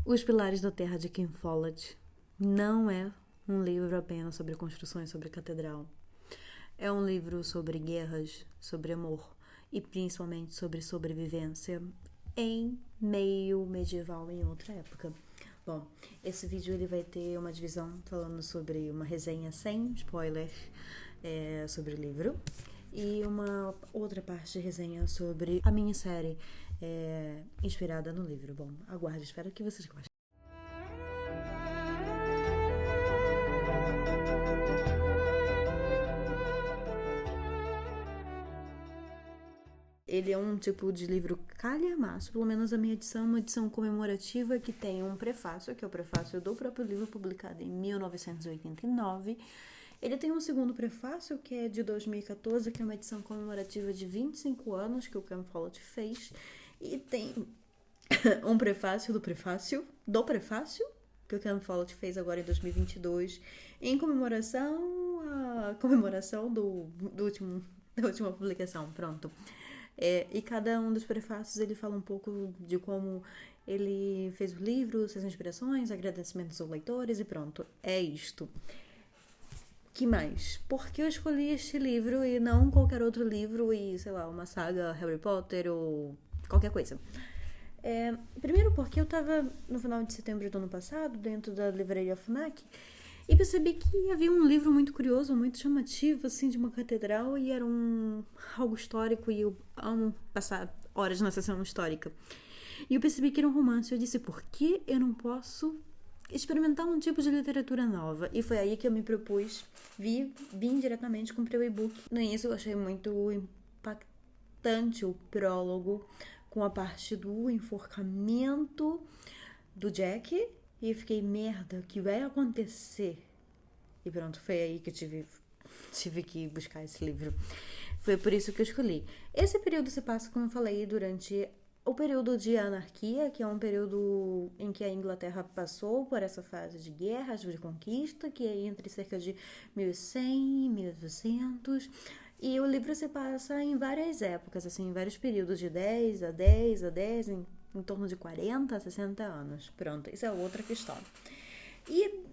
Os Pilares da Terra, de Ken Follett, não é um livro apenas sobre construções sobre catedral. É um livro sobre guerras, sobre amor e principalmente sobre sobrevivência em meio medieval em outra época. Bom, esse vídeo ele vai ter uma divisão falando sobre uma resenha sem spoilers sobre o livro e uma outra parte de resenha sobre a minissérie inspirada no livro. Bom, aguarde, espero que vocês gostem. Ele é um tipo de livro calhamaço, pelo menos a minha edição é uma edição comemorativa que tem um prefácio, que é o prefácio do próprio livro, publicado em 1989. Ele tem um segundo prefácio, que é de 2014, que é uma edição comemorativa de 25 anos que o Ken Follett fez. E tem um prefácio do prefácio, que o Ken Follett fez agora em 2022, em comemoração à comemoração da última publicação. Pronto. E cada um dos prefácios ele fala um pouco de como ele fez o livro, suas inspirações, agradecimentos aos leitores e pronto. É isto. Que mais? Por que eu escolhi este livro e não qualquer outro livro e, sei lá, uma saga Harry Potter ou qualquer coisa? Primeiro porque eu tava no final de setembro do ano passado, dentro da livraria FNAC, e percebi que havia um livro muito curioso, muito chamativo, assim, de uma catedral, e era algo histórico, e eu amo passar horas na sessão histórica. E eu percebi que era um romance, eu disse, por que eu não posso experimentar um tipo de literatura nova? E foi aí que eu me propus, vim diretamente, comprei o e-book. No início eu achei muito impactante o prólogo, com a parte do enforcamento do Jack, e eu fiquei, merda, o que vai acontecer? E pronto, foi aí que eu tive que buscar esse livro. Foi por isso que eu escolhi. Esse período se passa, como eu falei, durante o período de anarquia, que é um período em que a Inglaterra passou por essa fase de guerras, de conquista, que é entre cerca de 1100 e 1200. E o livro se passa em várias épocas, assim, em vários períodos de 10 a 10 a 10, em torno de 40 a 60 anos. Pronto, isso é outra questão. E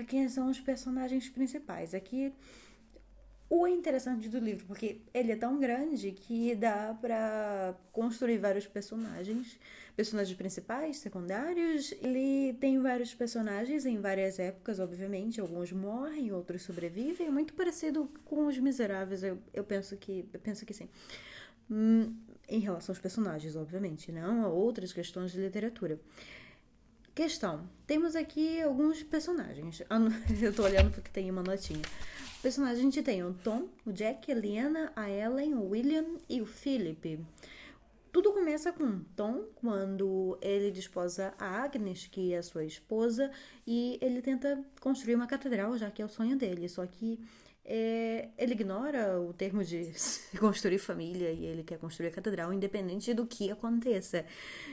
quem são os personagens principais? Aqui, o interessante do livro, porque ele é tão grande que dá pra construir vários personagens principais, secundários. Ele tem vários personagens em várias épocas, obviamente. Alguns morrem, outros sobrevivem. É muito parecido com Os Miseráveis, eu penso que sim. Em relação aos personagens, obviamente, não a outras questões de literatura. Temos aqui alguns personagens. Eu tô olhando porque tem uma notinha. Personagens, a gente tem o Tom, o Jack, a Lyanna, a Ellen, o William e o Philip. Tudo começa com Tom, quando ele desposa a Agnes, que é a sua esposa, e ele tenta construir uma catedral, já que é o sonho dele. Só que ele ignora o termo de construir família e ele quer construir a catedral, independente do que aconteça.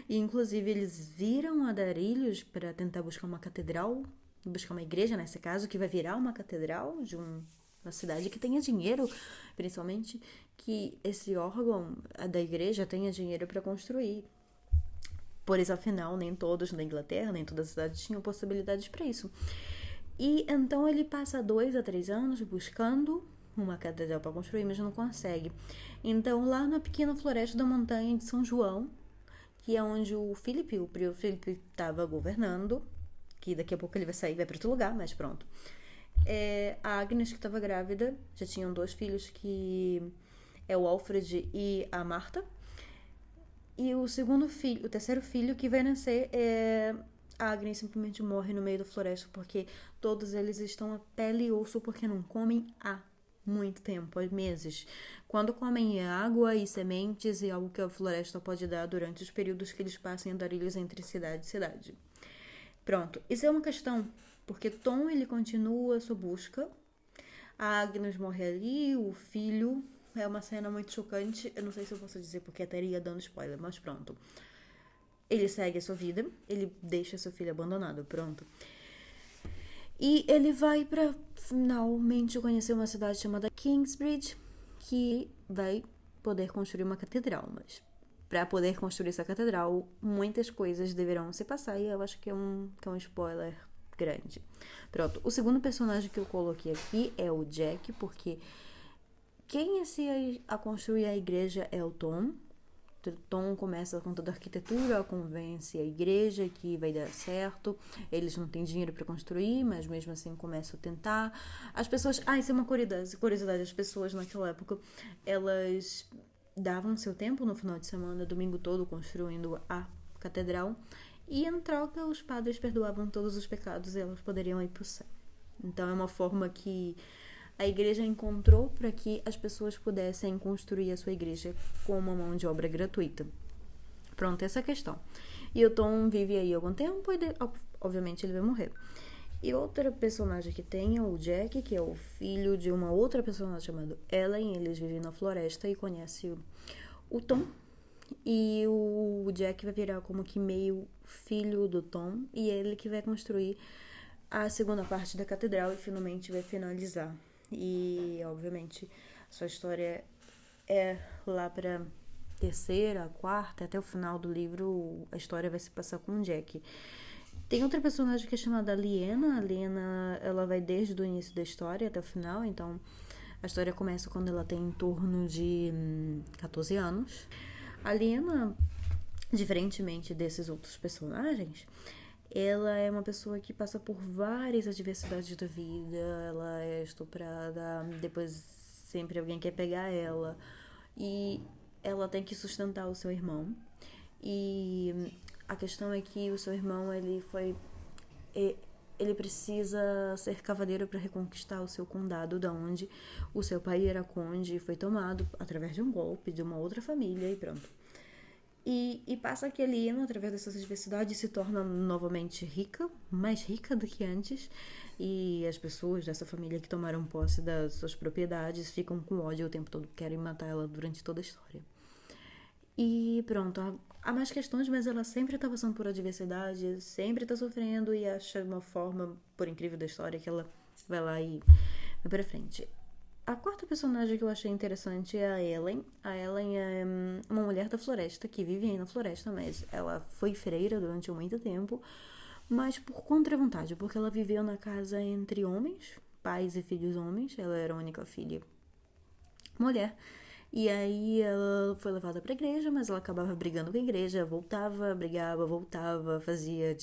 E, inclusive, eles viram andarilhos para tentar buscar uma catedral, buscar uma igreja, nesse caso, que vai virar uma catedral de uma cidade que tenha dinheiro, principalmente que esse órgão da igreja tenha dinheiro para construir. Por isso, afinal, nem todos na Inglaterra, nem todas as cidades tinham possibilidades para isso. E então ele passa 2 a 3 anos buscando uma catedral para construir, mas não consegue. Então, lá na pequena floresta da montanha de São João, que é onde o Philip estava governando, que daqui a pouco ele vai sair, vai para outro lugar, mas pronto. A Agnes, que estava grávida, já tinham 2 filhos, que é o Alfred e a Marta. E o terceiro filho que vai nascer a Agnes simplesmente morre no meio da floresta porque todos eles estão a pele e osso porque não comem há muito tempo, há meses. Quando comem água e sementes e algo que a floresta pode dar durante os períodos que eles passam em andarilhos entre cidade e cidade. Pronto, isso é uma questão, porque Tom ele continua a sua busca, a Agnes morre ali, o filho... É uma cena muito chocante, eu não sei se eu posso dizer porque estaria dando spoiler, mas pronto. Ele segue a sua vida, ele deixa seu filho abandonado, pronto. E ele vai pra finalmente conhecer uma cidade chamada Kingsbridge, que vai poder construir uma catedral, mas para poder construir essa catedral, muitas coisas deverão se passar, e eu acho que é um spoiler grande. Pronto, o segundo personagem que eu coloquei aqui é o Jack, porque quem inicia a construir a igreja é o Tom. O Tom começa com toda a arquitetura, convence a igreja que vai dar certo. Eles não têm dinheiro para construir, mas mesmo assim começam a tentar. As pessoas... isso é uma curiosidade. As pessoas naquela época, elas davam seu tempo no final de semana, domingo todo, construindo a catedral. E em troca, os padres perdoavam todos os pecados e elas poderiam ir para o céu. Então é uma forma que a igreja encontrou para que as pessoas pudessem construir a sua igreja com uma mão de obra gratuita. Pronto, essa é a questão. E o Tom vive aí algum tempo e, obviamente, ele vai morrer. E outra personagem que tem é o Jack, que é o filho de uma outra personagem chamada Ellen. Eles vivem na floresta e conhecem o Tom. E o Jack vai virar como que meio filho do Tom. E é ele que vai construir a segunda parte da catedral e finalmente vai finalizar. E, obviamente, a sua história é lá pra terceira, quarta, até o final do livro, a história vai se passar com o Jack. Tem outra personagem que é chamada Liena. A Liena, ela vai desde o início da história até o final, então a história começa quando ela tem em torno de 14 anos. A Liena, diferentemente desses outros personagens, ela é uma pessoa que passa por várias adversidades da vida. Ela é estuprada, depois sempre alguém quer pegar ela. E ela tem que sustentar o seu irmão. E a questão é que o seu irmão, ele precisa ser cavaleiro para reconquistar o seu condado, da onde o seu pai era conde e foi tomado através de um golpe de uma outra família e pronto. E passa que ele, através dessas adversidades, se torna novamente rica, mais rica do que antes. E as pessoas dessa família que tomaram posse das suas propriedades ficam com ódio o tempo todo, querem matar ela durante toda a história. E pronto, há mais questões, mas ela sempre tá passando por adversidade, sempre tá sofrendo e acha uma forma, por incrível da história, que ela vai lá e vai pra frente. A quarta personagem que eu achei interessante é a Ellen. A Ellen é uma mulher da floresta, que vive aí na floresta, mas ela foi freira durante muito tempo, mas por contra a vontade, porque ela viveu na casa entre homens, pais e filhos homens. Ela era a única filha mulher. E aí ela foi levada pra igreja, mas ela acabava brigando com a igreja, voltava, brigava, voltava, fazia,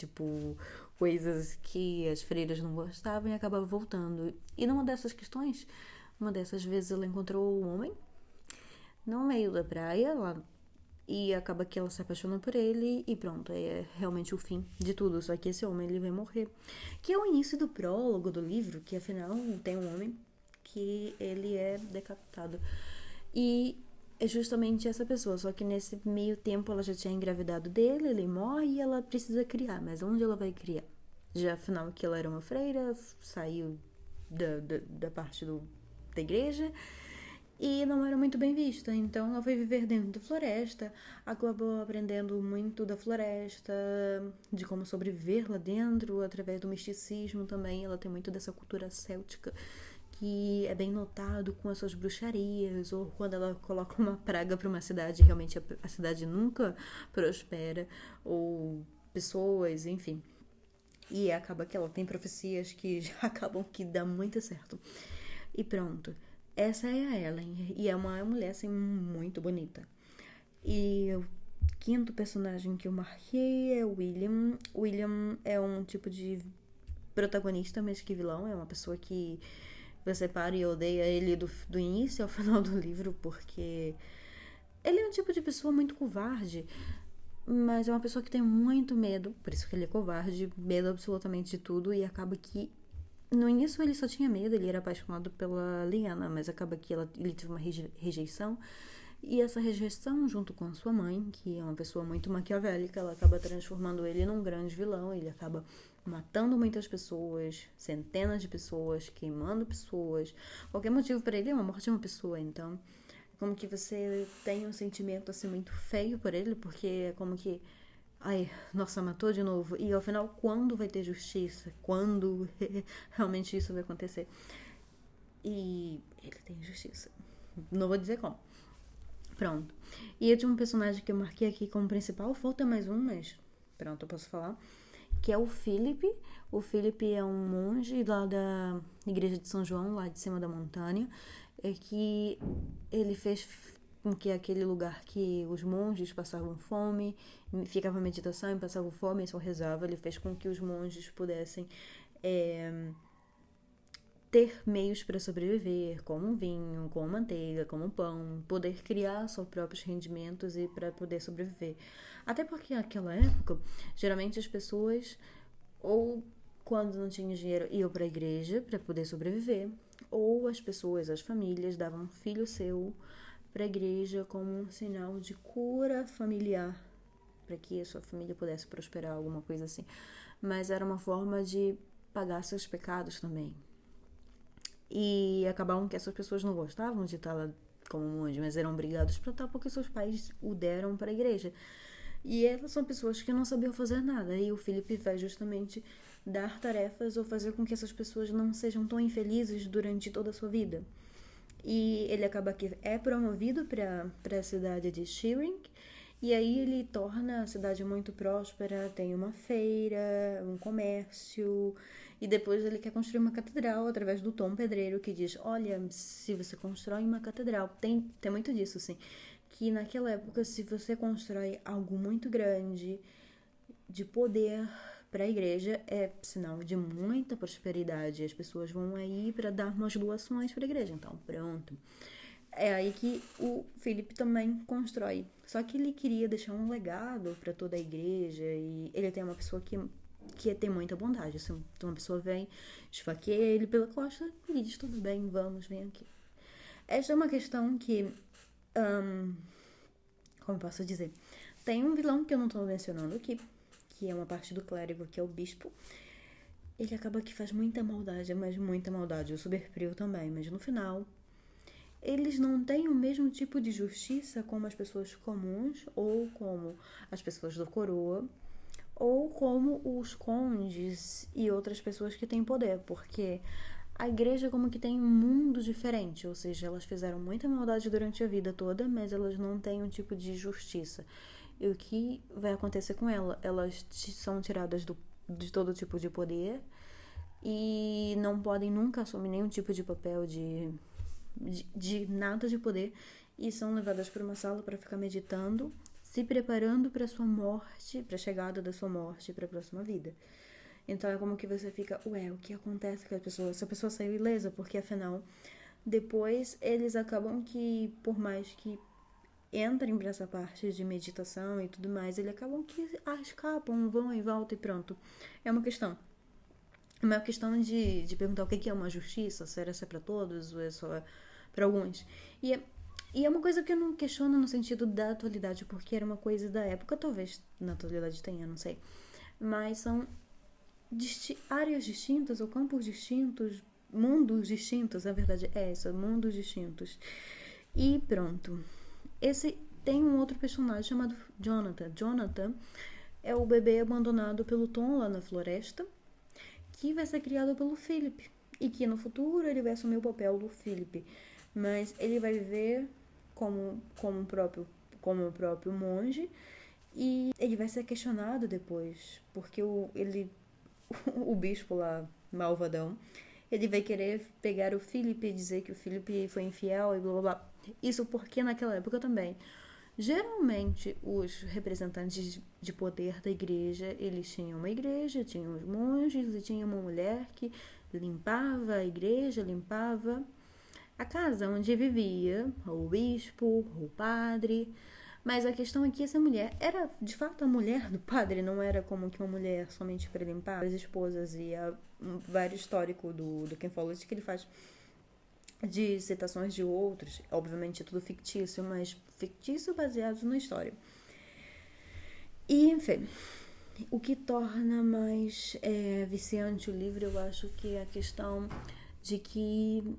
coisas que as freiras não gostavam e acabava voltando. E numa dessas questões, uma dessas vezes ela encontrou um homem no meio da praia lá, e acaba que ela se apaixona por ele e pronto, é realmente o fim de tudo. Só que esse homem, ele vai morrer, que é o início do prólogo do livro, que afinal tem um homem que ele é decapitado. E é justamente essa pessoa, só que nesse meio tempo ela já tinha engravidado dele, ele morre e ela precisa criar. Mas onde ela vai criar? Já afinal que ela era uma freira, saiu da parte da igreja e não era muito bem vista. Então ela foi viver dentro da floresta, acabou aprendendo muito da floresta, de como sobreviver lá dentro, através do misticismo também. Ela tem muito dessa cultura céltica, que é bem notado com as suas bruxarias, ou quando ela coloca uma praga para uma cidade, realmente a cidade nunca prospera, ou pessoas, enfim. E acaba que ela tem profecias que já acabam que dá muito certo. E pronto, essa é a Ellen, e é uma mulher, assim, muito bonita. E o quinto personagem que eu marquei é o William. William é um tipo de protagonista, mas que vilão, é uma pessoa que você para e odeia ele do início ao final do livro, porque ele é um tipo de pessoa muito covarde, mas é uma pessoa que tem muito medo, por isso que ele é covarde, medo absolutamente de tudo, e acaba que no início ele só tinha medo, ele era apaixonado pela Liana, mas acaba que ele teve uma rejeição, e essa rejeição, junto com a sua mãe, que é uma pessoa muito maquiavélica, ela acaba transformando ele num grande vilão. Ele acaba matando muitas pessoas, centenas de pessoas, queimando pessoas. Qualquer motivo para ele é uma morte de uma pessoa. Então, é como que você tem um sentimento assim muito feio por ele, porque é como que, ai, nossa, matou de novo. E ao final, quando vai ter justiça? Quando realmente isso vai acontecer? E ele tem justiça. Não vou dizer como. Pronto. E eu tinha um personagem que eu marquei aqui como principal, falta mais um, mas pronto, eu posso falar. Que é o Philip. O Philip é um monge lá da igreja de São João, lá de cima da montanha. É que ele fez com que aquele lugar que os monges passavam fome, ficava meditação e passavam fome e só rezava, ele fez com que os monges pudessem ter meios para sobreviver, como vinho, como manteiga, como pão, poder criar seus próprios rendimentos e para poder sobreviver. Até porque naquela época, geralmente as pessoas, ou quando não tinham dinheiro, iam para a igreja para poder sobreviver, ou as pessoas, as famílias, davam um filho seu para a igreja como um sinal de cura familiar, para que a sua família pudesse prosperar, alguma coisa assim. Mas era uma forma de pagar seus pecados também. E acabavam que essas pessoas não gostavam de estar lá como monge, mas eram obrigados para estar porque seus pais o deram para a igreja. E elas são pessoas que não sabiam fazer nada. E o Philip vai justamente dar tarefas ou fazer com que essas pessoas não sejam tão infelizes durante toda a sua vida. E ele acaba que é promovido para a cidade de Shearing. E aí ele torna a cidade muito próspera, tem uma feira, um comércio, e depois ele quer construir uma catedral através do Tom Pedreiro, que diz, olha, se você constrói uma catedral, tem muito disso, assim, que naquela época, se você constrói algo muito grande, de poder para a igreja, é sinal de muita prosperidade, as pessoas vão aí para dar umas doações para a igreja, então pronto. É aí que o Philip também constrói. Só que ele queria deixar um legado para toda a igreja e ele tem uma pessoa que tem muita bondade. Se uma pessoa vem, esfaqueia ele pela costa e diz, tudo bem, vamos, vem aqui. Esta é uma questão que, como eu posso dizer, tem um vilão que eu não estou mencionando aqui, que é uma parte do clérigo, que é o bispo. Ele acaba que faz muita maldade, mas muita maldade. O Superfrio também, mas no final eles não têm o mesmo tipo de justiça como as pessoas comuns, ou como as pessoas da coroa, ou como os condes e outras pessoas que têm poder, porque a igreja como que tem um mundo diferente, ou seja, elas fizeram muita maldade durante a vida toda, mas elas não têm um tipo de justiça. E o que vai acontecer com ela? Elas são tiradas de todo tipo de poder e não podem nunca assumir nenhum tipo de papel de nada de poder e são levadas para uma sala para ficar meditando, se preparando para sua morte, para a chegada da sua morte, para a próxima vida. Então é como que você fica, ué, o que acontece com a pessoa? Essa pessoa saiu ilesa, porque afinal, depois eles acabam que, por mais que entrem para essa parte de meditação e tudo mais, eles acabam que escapam, vão e voltam e pronto. É uma questão. É uma questão de perguntar o que é uma justiça, se é para todos ou é só para alguns. E é uma coisa que eu não questiono no sentido da atualidade, porque era uma coisa da época, talvez na atualidade tenha, não sei. Mas são áreas distintas ou campos distintos, mundos distintos, na verdade é isso, mundos distintos. E pronto. Esse tem um outro personagem chamado Jonathan. Jonathan é o bebê abandonado pelo Tom lá na floresta, que vai ser criado pelo Philip. E que no futuro ele vai assumir o papel do Philip. Mas ele vai viver como o próprio monge. E ele vai ser questionado depois. Porque o bispo lá, malvadão, ele vai querer pegar o Philip e dizer que o Philip foi infiel e blá blá blá. Isso porque naquela época também, geralmente os representantes de poder da igreja, eles tinham uma igreja, tinham os monges e tinha uma mulher que limpava a igreja, limpava a casa onde vivia o bispo, o padre. Mas a questão é que essa mulher era de fato a mulher do padre, não era como que uma mulher somente para limpar as esposas. E há vários histórico do Ken Follett que ele faz de citações de outros, obviamente é tudo fictício, mas fictício baseado na história. E, enfim, o que torna mais viciante o livro, eu acho que é a questão de que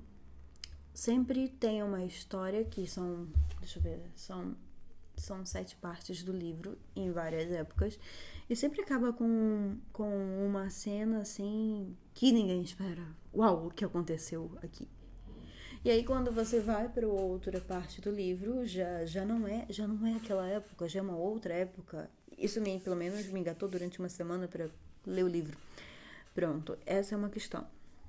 sempre tem uma história que são, deixa eu ver, são 7 partes do livro em várias épocas e sempre acaba com uma cena assim que ninguém espera. Uau, o que aconteceu aqui? E aí quando você vai para outra parte do livro, já não é aquela época, já é uma outra época. Isso pelo menos me engatou durante uma semana para ler o livro. Pronto, essa é uma questão.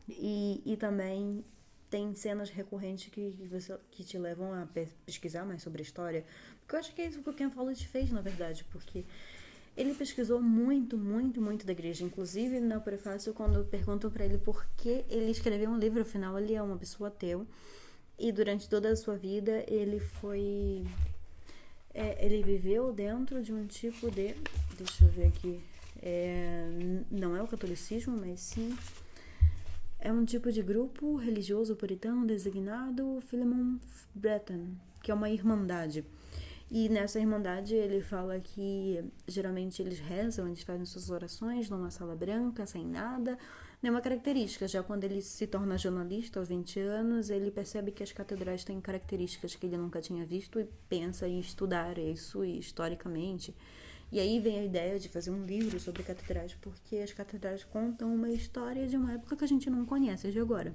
E também tem cenas recorrentes que te levam a pesquisar mais sobre a história. Porque eu acho que é isso que o Ken Follett fez, na verdade, porque ele pesquisou muito, muito, muito da igreja. Inclusive, no prefácio, quando perguntam para ele por que ele escreveu um livro, afinal, ele é uma pessoa ateu. E durante toda a sua vida, ele foi... ele viveu dentro de um tipo de... Deixa eu ver aqui. Não é o catolicismo, mas sim... É um tipo de grupo religioso puritano designado Philemon Brethren, que é uma irmandade. E nessa irmandade ele fala que geralmente eles rezam, eles fazem suas orações numa sala branca, sem nada, nenhuma característica. Já quando ele se torna jornalista aos 20 anos, ele percebe que as catedrais têm características que ele nunca tinha visto e pensa em estudar isso historicamente. E aí vem a ideia de fazer um livro sobre catedrais, porque as catedrais contam uma história de uma época que a gente não conhece de agora.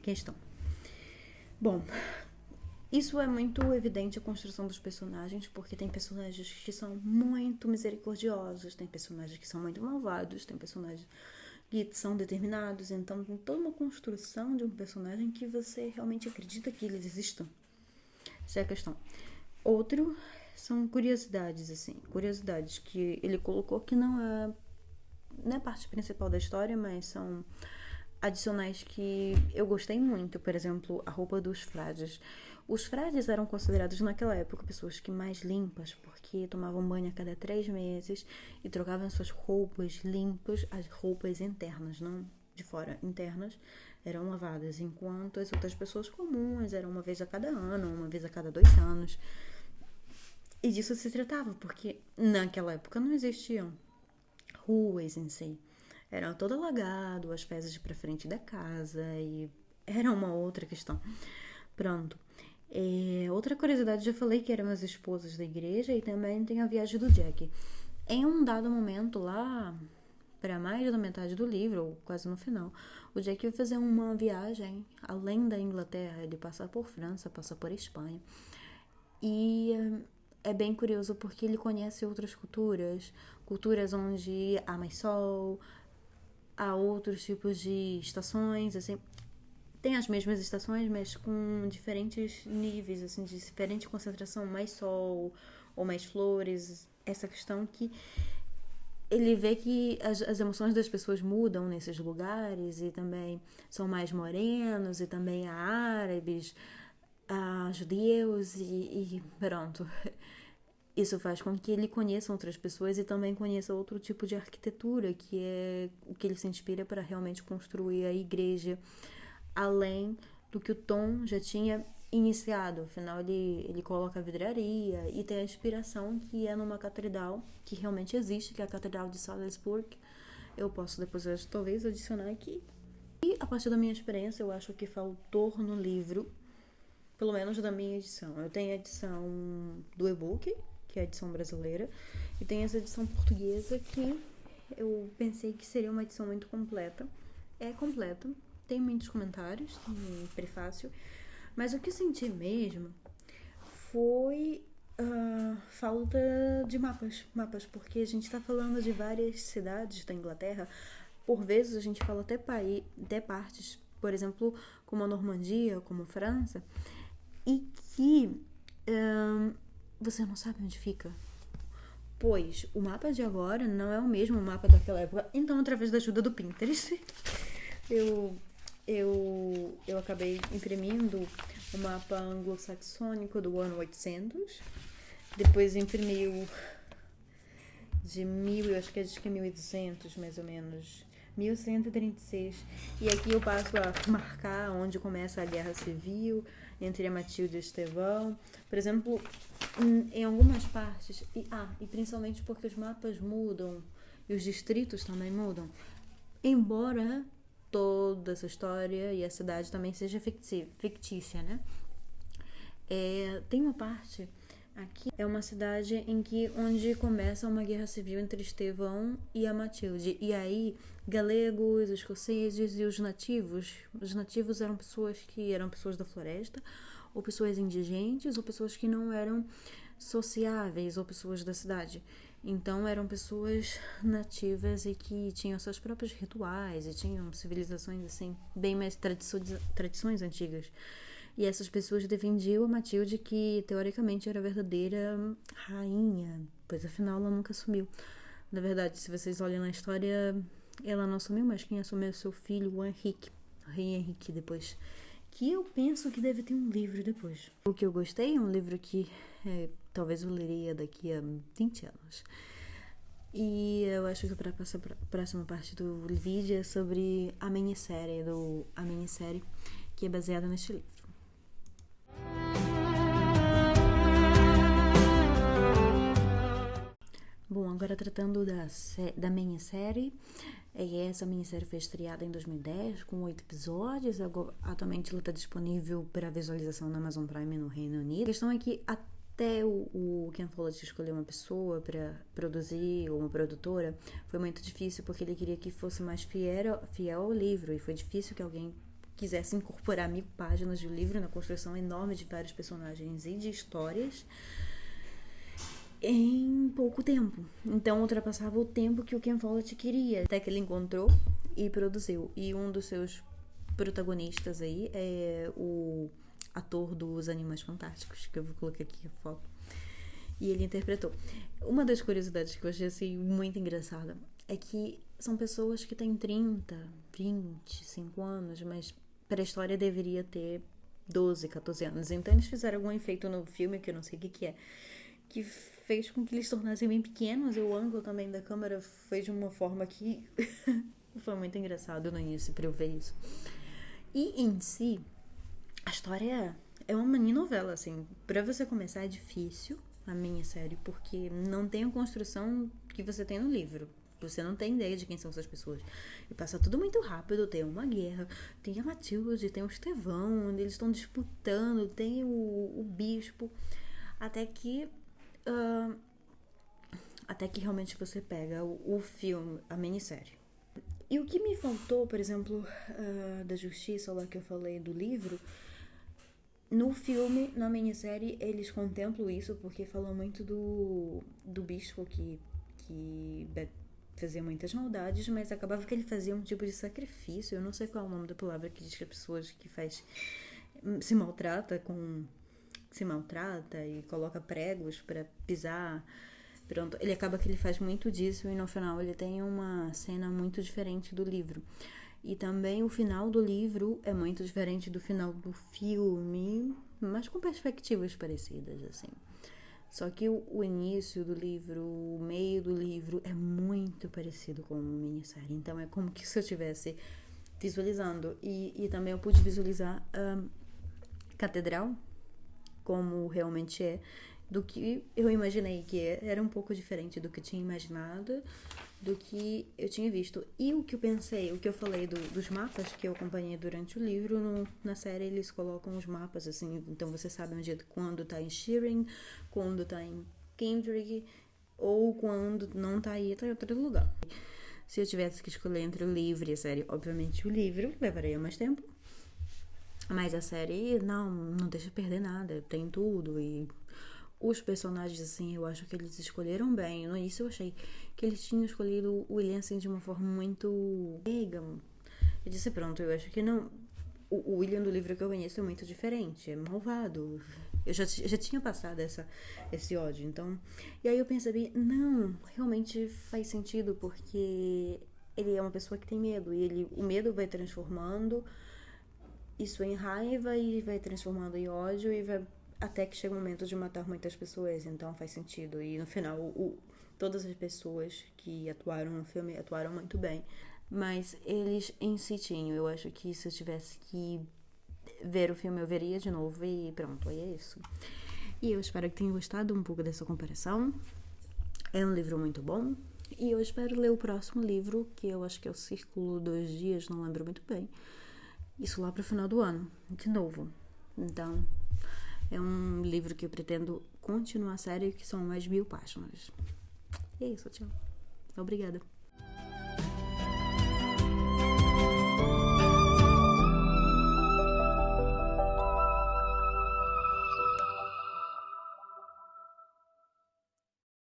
Questão. Bom, isso é muito evidente a construção dos personagens, porque tem personagens que são muito misericordiosos, tem personagens que são muito malvados, tem personagens que são determinados, então tem toda uma construção de um personagem que você realmente acredita que eles existam. Essa é a questão. Outro são curiosidades, assim, curiosidades que ele colocou que não é parte principal da história, mas são adicionais que eu gostei muito. Por exemplo, a roupa dos frades. Os frades eram considerados naquela época pessoas que mais limpas, porque tomavam banho a cada 3 meses e trocavam suas roupas limpas, as roupas internas, não de fora, internas, eram lavadas, enquanto as outras pessoas comuns eram uma vez a cada ano, uma vez a cada 2 anos. E disso se tratava, porque naquela época não existiam ruas em si. Era todo alagado, as fezes para frente da casa, e era uma outra questão. Pronto. Outra curiosidade, já falei que eram as esposas da igreja, e também tem a viagem do Jack. Em um dado momento lá, para mais da metade do livro, ou quase no final, o Jack vai fazer uma viagem além da Inglaterra. Ele passa por França, passa por Espanha. E é bem curioso porque ele conhece outras culturas onde há mais sol, há outros tipos de estações, assim, tem as mesmas estações, mas com diferentes níveis, assim, de diferente concentração, mais sol ou mais flores, essa questão que ele vê que as emoções das pessoas mudam nesses lugares, e também são mais morenos, e também há árabes, há judeus, e pronto. Isso faz com que ele conheça outras pessoas e também conheça outro tipo de arquitetura, que é o que ele se inspira para realmente construir a igreja, além do que o Tom já tinha iniciado. Afinal, ele coloca a vidraria e tem a inspiração que é numa catedral que realmente existe, que é a Catedral de Salisbury. Eu posso depois, talvez, adicionar aqui. E a partir da minha experiência, eu acho que faltou no livro, pelo menos da minha edição. Eu tenho a edição do e-book, que é a edição brasileira, e tem essa edição portuguesa que eu pensei que seria uma edição muito completa. É completa, tem muitos comentários, tem um prefácio, mas o que eu senti mesmo foi falta de mapas, porque a gente está falando de várias cidades da Inglaterra. Por vezes a gente fala até partes, por exemplo, como a Normandia, como a França, e que você não sabe onde fica, pois o mapa de agora não é o mesmo mapa daquela época. Então, através da ajuda do Pinterest, eu acabei imprimindo o mapa anglo-saxônico do ano 800, depois imprimi o de 1000, eu acho que é 1200 mais ou menos, 1136, e aqui eu passo a marcar onde começa a guerra civil entre a Matilde e Estevão, por exemplo, em algumas partes, e principalmente porque os mapas mudam e os distritos também mudam, embora toda essa história e a cidade também seja fictícia, né? Tem uma parte, Aqui é uma cidade onde começa uma guerra civil entre Estevão e a Matilde. E aí, galegos, escoceses e os nativos eram pessoas da floresta, ou pessoas indigentes, ou pessoas que não eram sociáveis, ou pessoas da cidade. Então, eram pessoas nativas e que tinham seus próprios rituais e tinham civilizações, assim, bem mais tradições antigas. E essas pessoas defendiam a Matilde, que teoricamente era a verdadeira rainha, pois afinal ela nunca assumiu. Na verdade, se vocês olham na história, ela não assumiu, mas quem assumiu é seu filho, o Henrique, o rei Henrique depois. Que eu penso que deve ter um livro depois. O que eu gostei é um livro que talvez eu leria daqui a 20 anos. E eu acho que para passar para a próxima parte do vídeo é sobre a minissérie, que é baseada neste livro. Bom, agora tratando da minissérie, essa minissérie foi estreada em 2010 com 8 episódios. Atualmente ela está disponível para visualização na Amazon Prime no Reino Unido. A questão é que até o Ken Follett escolher uma pessoa para produzir, ou uma produtora, foi muito difícil, porque ele queria que fosse mais fiel ao livro, e foi difícil que alguém quisesse incorporar 1000 páginas de livro na construção enorme de vários personagens e de histórias em pouco tempo. Então ultrapassava o tempo que o Ken Follett queria, até que ele encontrou e produziu. E um dos seus protagonistas aí é o ator dos Animais Fantásticos, que eu vou colocar aqui a foto, e ele interpretou. Uma das curiosidades que eu achei assim muito engraçada é que são pessoas que têm 30, 25 anos, mas para a história deveria ter 12, 14 anos. Então eles fizeram algum efeito no filme, que eu não sei o que é, que fez com que eles se tornassem bem pequenos, e o ângulo também da câmera foi de uma forma que foi muito engraçado no início pra eu ver isso. E em si, a história é uma mini novela, assim. Pra você começar é difícil, a minissérie, porque não tem a construção que você tem no livro. Você não tem ideia de quem são essas pessoas. E passa tudo muito rápido. Tem uma guerra, tem a Matilde, tem o Estevão, onde eles estão disputando, tem o bispo. Até que realmente você pega o filme, a minissérie. E o que me faltou, por exemplo, da Justiça, lá que eu falei do livro, no filme, na minissérie, eles contemplam isso, porque falam muito do bispo que fazia muitas maldades, mas acabava que ele fazia um tipo de sacrifício. Eu não sei qual é o nome da palavra que diz que as pessoas que se maltrata e coloca pregos para pisar. Pronto, ele acaba que ele faz muito disso, e no final ele tem uma cena muito diferente do livro. E também o final do livro é muito diferente do final do filme, mas com perspectivas parecidas, assim. Só que o início do livro, o meio do livro é muito parecido com uma minissérie. Então é como que se eu estivesse visualizando. E também eu pude visualizar a catedral como realmente é, do que eu imaginei que era um pouco diferente do que eu tinha imaginado, do que eu tinha visto. E o que eu pensei, o que eu falei dos mapas que eu acompanhei durante o livro, na série eles colocam os mapas, assim, então você sabe quando tá em Sheeran, quando tá em Kendrick, ou quando não tá aí, tá em outro lugar. Se eu tivesse que escolher entre o livro e a série, obviamente o livro levaria mais tempo. Mas a série, não deixa perder nada, tem tudo. E os personagens, assim, eu acho que eles escolheram bem. No início eu achei que eles tinham escolhido o William, assim, de uma forma muito meiga. Eu disse, pronto, eu acho que não. O William do livro que eu conheço é muito diferente, é malvado. Eu já tinha passado esse ódio, então... E aí eu pensei, não, realmente faz sentido, porque ele é uma pessoa que tem medo, e o medo vai transformando isso em raiva, e vai transformando em ódio, e vai até que chega o momento de matar muitas pessoas. Então faz sentido. E no final, todas as pessoas que atuaram no filme atuaram muito bem. Mas eles em si tinham. Eu acho que se eu tivesse que ver o filme, eu veria de novo, e pronto, aí é isso. E eu espero que tenham gostado um pouco dessa comparação. É um livro muito bom. E eu espero ler o próximo livro, que eu acho que é o Círculo dos Dias, não lembro muito bem. Isso lá para o final do ano, de novo. Então, é um livro que eu pretendo continuar a série, que são mais de 1000 páginas. E é isso, tchau. Obrigada.